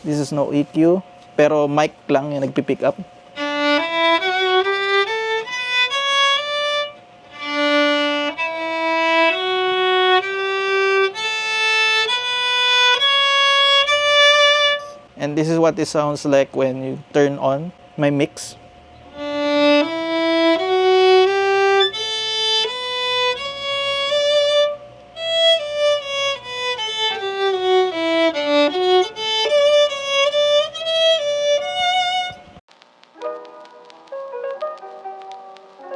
This is no EQ, pero mic lang yung nagpipick up. And this is what it sounds like when you turn on my mix.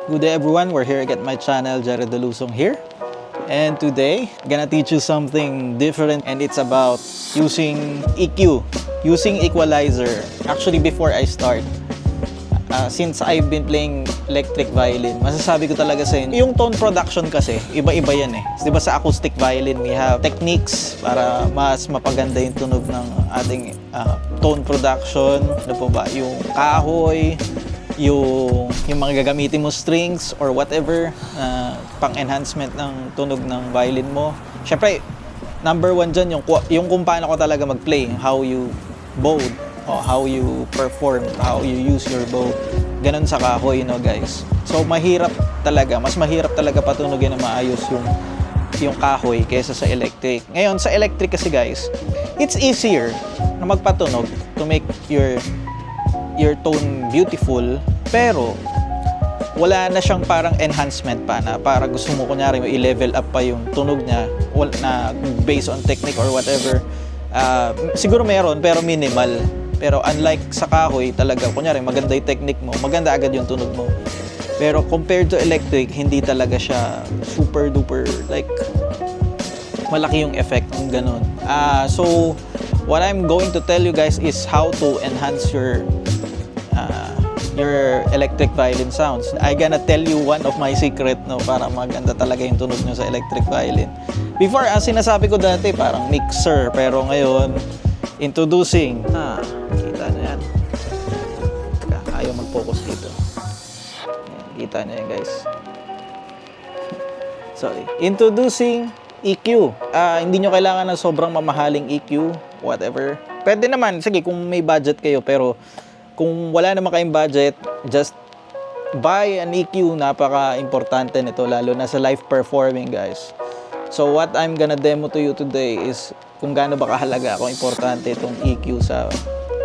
Good day everyone, we're here at my channel, Jared Delusong here. And today, I'm gonna teach you something different, and it's about using EQ, using equalizer. Actually, before I start, since I've been playing electric violin, masasabi ko talaga sa inyo, yung tone production kasi, iba-iba yan eh. Di ba sa acoustic violin, we have techniques para mas mapaganda yung tunog ng ating tone production. Ano po ba? Yung kahoy, yung mga gagamitin mo strings or whatever pang-enhancement ng tunog ng violin mo. Syempre, number one dyan, yung kung paano ko talaga mag-play, how you bow, o how you perform, how you use your bow. Ganon sa kahoy, guys. So, mahirap talaga, mas mahirap talaga patunogin na maayos yung kahoy kaysa sa electric. Ngayon, sa electric kasi, guys, it's easier na magpatunog to make your tone beautiful, pero wala na siyang parang enhancement pa na para gusto mo kunyari i-level up pa yung tunog niya na based on technique or whatever. Siguro meron pero minimal. Pero unlike sa kahoy talaga, kunyari maganda yung technique mo, maganda agad yung tunog mo. Pero compared to electric, hindi talaga siya super duper like malaki yung effect ng ganun. So what I'm going to tell you guys is how to enhance your electric violin sounds. I'm gonna tell you one of my secret, para maganda talaga yung tunog nyo sa electric violin. Before, sinasabi ko dati parang mixer, pero ngayon introducing kita nyo yan. Ayaw mag-focus dito. Kita nyo yan, guys. Sorry. Introducing EQ. Hindi nyo kailangan ng sobrang mamahaling EQ, whatever. Pwede naman, sige, kung may budget kayo, pero kung wala naman kayong budget, just buy an EQ. Napaka-importante nito, lalo na sa live performing, guys. So what I'm gonna demo to you today is kung gaano ba kahalaga o importante itong EQ sa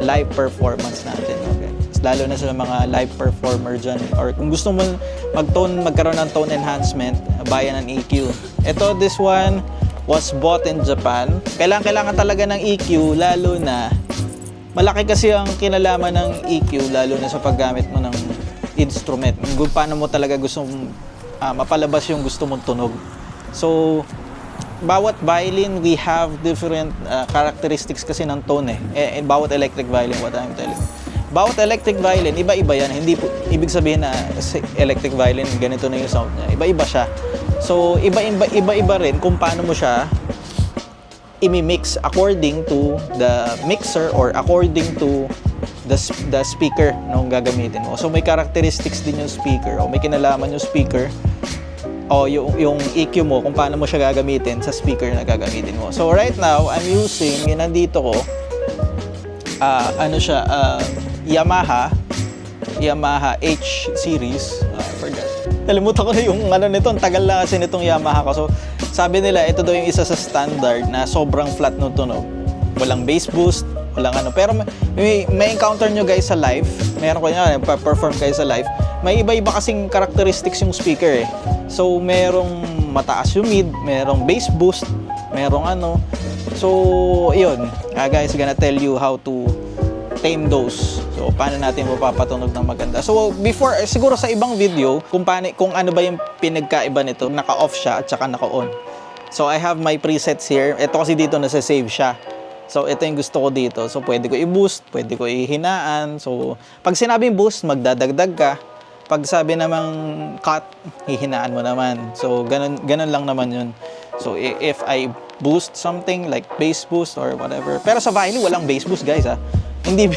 live performance natin. Okay? Lalo na sa mga live performer dyan, or kung gusto mo magkaroon ng tone enhancement, buy an EQ. Ito, this one was bought in Japan. Kailangan talaga ng EQ, lalo na malaki kasi ang kinalaman ng EQ, lalo na sa paggamit mo ng instrument. Kung paano mo talaga gusto mapalabas yung gusto mong tunog. So, bawat violin, we have different characteristics kasi ng tone eh. Bawat electric violin, what I'm telling you. Bawat electric violin, iba-iba yan. Hindi po ibig sabihin na electric violin, ganito na yung sound niya. Iba-iba siya. So, iba-iba rin kung paano mo siya imi-mix according to the mixer or according to the speaker nung gagamitin mo. So may characteristics din yung speaker, o may kinalaman yung speaker, o yung EQ mo kung paano mo siya gagamitin sa speaker na gagamitin mo. So right now, I'm using, nandito ko, Yamaha H series. I forgot. Nalimutan ko na yung nito. Ang tagal lang kasi nitong Yamaha ko. So, sabi nila, ito daw yung isa sa standard na sobrang flat ng tunog. Walang bass boost, walang Pero may encounter nyo guys sa live. Meron ko nyo, perform kayo sa live. May iba-iba kasing characteristics yung speaker eh. So, merong mataas yung mid, merong bass boost, merong So, yun. Guys, gonna tell you how to tame those. So, paano natin mapapatunog ng maganda. So, before, siguro sa ibang video, kung ano ba yung pinagkaiba nito, naka-off siya at saka naka-on. So, I have my presets here. Ito kasi dito nasa-save siya. So, ito yung gusto ko dito. So, pwede ko i-boost, pwede ko i-hinaan. So, pag sinabing boost, magdadagdag ka. Pag sabi namang cut, hihinaan mo naman. So, ganun lang naman yun. So, if I boost something like bass boost or whatever. Pero sa violin, walang bass boost, guys, Hindi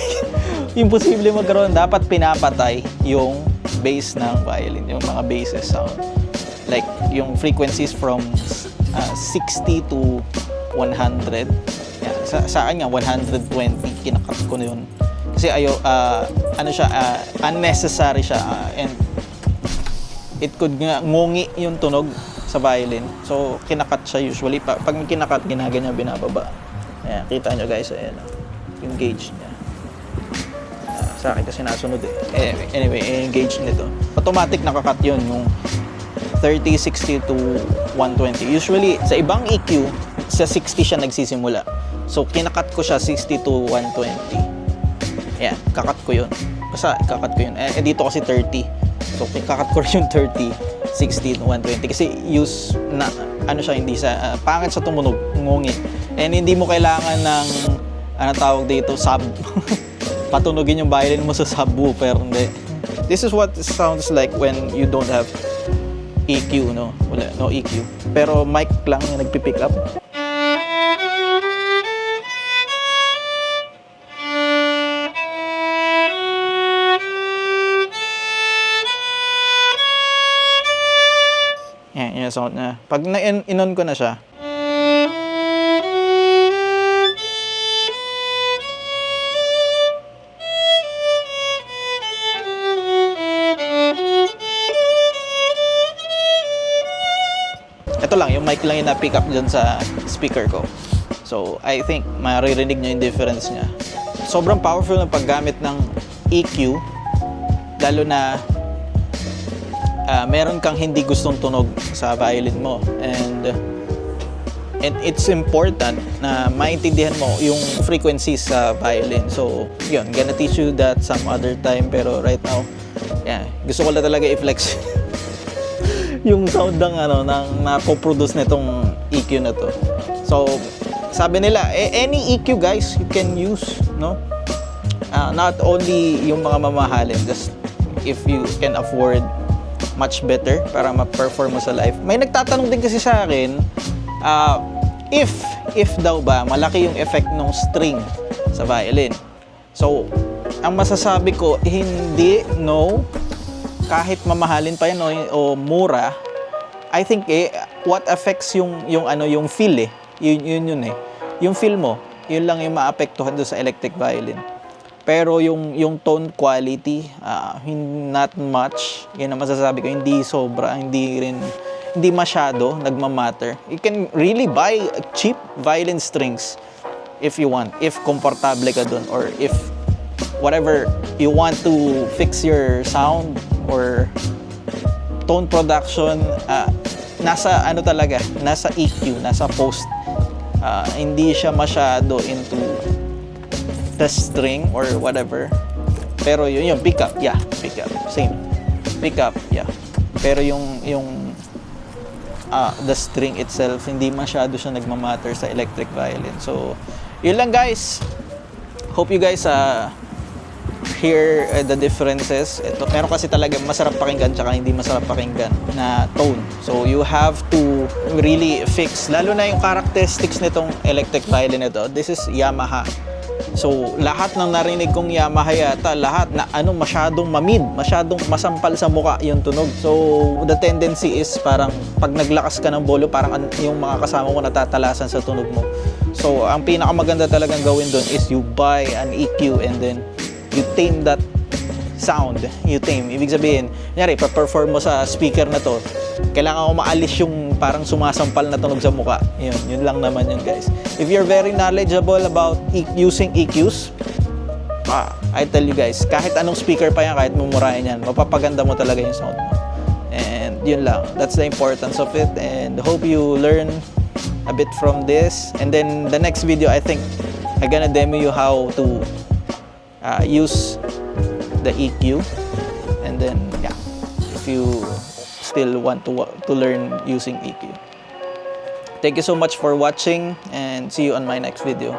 imposible magkaroon. Dapat pinapatay yung bass ng violin, yung mga basses sound. Like yung frequencies from 60 to 100. Yan. sa akin nga 120 kinakat ko na yun. Kasi ano siya, unnecessary siya, and it could nga ngungi yung tunog sa violin. So kinakat siya usually. Pag kinakat, ginaganyan, binababa. Ayan, kita nyo guys, ayan, yung gauge niya. Sa akin kasi nasunod eh. Anyway, yung gauge nito. Automatic nakakat yun, yung 30, 60 to 120. Usually, sa ibang EQ, sa 60 siya nagsisimula. So, kinakat ko siya 60 to 120. Ayan, kakat ko yun. Basta, kakat ko yun. Dito kasi 30. So, kakat ko yung 30, 60 to 120. Kasi use na, ano siya, hindi sa, pangit sa tumunog, ngungi. And hindi mo kailangan ng, ano tawag dito, sub. Patunugin yung violin mo sa subwoofer, hindi. This is what it sounds like when you don't have EQ, no? Wala, no EQ. Pero mic lang yung nagpipick up. Yan, yung sound na. Pag na-inon ko na siya, ito lang, yung mic lang yung na-pick up dyan sa speaker ko. So, I think maririnig nyo yung difference niya. Sobrang powerful ng paggamit ng EQ, lalo na meron kang hindi gustong tunog sa violin mo. And it's important na maintindihan mo yung frequencies sa violin. So, yun, gonna teach you that some other time. Pero right now, yeah, gusto ko lang talaga i-flex yung sound ng na-produce nitong EQ na to. So, sabi nila, any EQ guys, you can use, no? Not only yung mga mamahalin, just if you can afford much better para ma-perform mo sa live. May nagtatanong din kasi sa akin, if daw ba malaki yung effect ng string sa violin. So, ang masasabi ko, hindi, no. Kahit mamahalin pa yan o mura, I think what affects yung feel yun eh. Yung feel mo, yun lang yung maapektuhan doon sa electric violin. Pero yung tone quality, not much. Yan ang masasabi ko, hindi sobra, hindi masyado nagmamatter. You can really buy cheap violin strings if you want, if komportable ka doon, or if whatever you want to fix your sound or tone production, nasa talaga, nasa EQ, nasa post. Hindi siya masyado into the string or whatever. Pero yung pickup, yeah, pickup, same. Pickup, yeah. Pero yung the string itself, hindi masyado siya nagmamatter sa electric violin. So, yun lang guys. Hope you guys hear the differences. Ito, meron kasi talaga masarap pakinggan tsaka hindi masarap pakinggan na tone. So you have to really fix, lalo na yung characteristics nitong electric violin nito. This is Yamaha. So lahat ng narinig kong Yamaha yata, lahat na masyadong mamid, masyadong masampal sa muka yung tunog. So the tendency is parang pag naglakas ka ng bolo, parang yung mga kasama mo natatalasan sa tunog mo. So ang pinakamaganda talagang gawin doon is you buy an EQ and then you tame that sound. You tame. Ibig sabihin, kunyari, pa-perform mo sa speaker na to, kailangan ko maalis yung parang sumasampal na tunog sa mukha. Yun lang naman yun, guys. If you're very knowledgeable about using EQs, I tell you guys, kahit anong speaker pa yan, kahit mumurahin yan, mapapaganda mo talaga yung sound mo. And yun lang. That's the importance of it. And hope you learn a bit from this. And then the next video, I think, I'm gonna demo you how to use the EQ, and then yeah, if you still want to learn using EQ. Thank you so much for watching, and see you on my next video.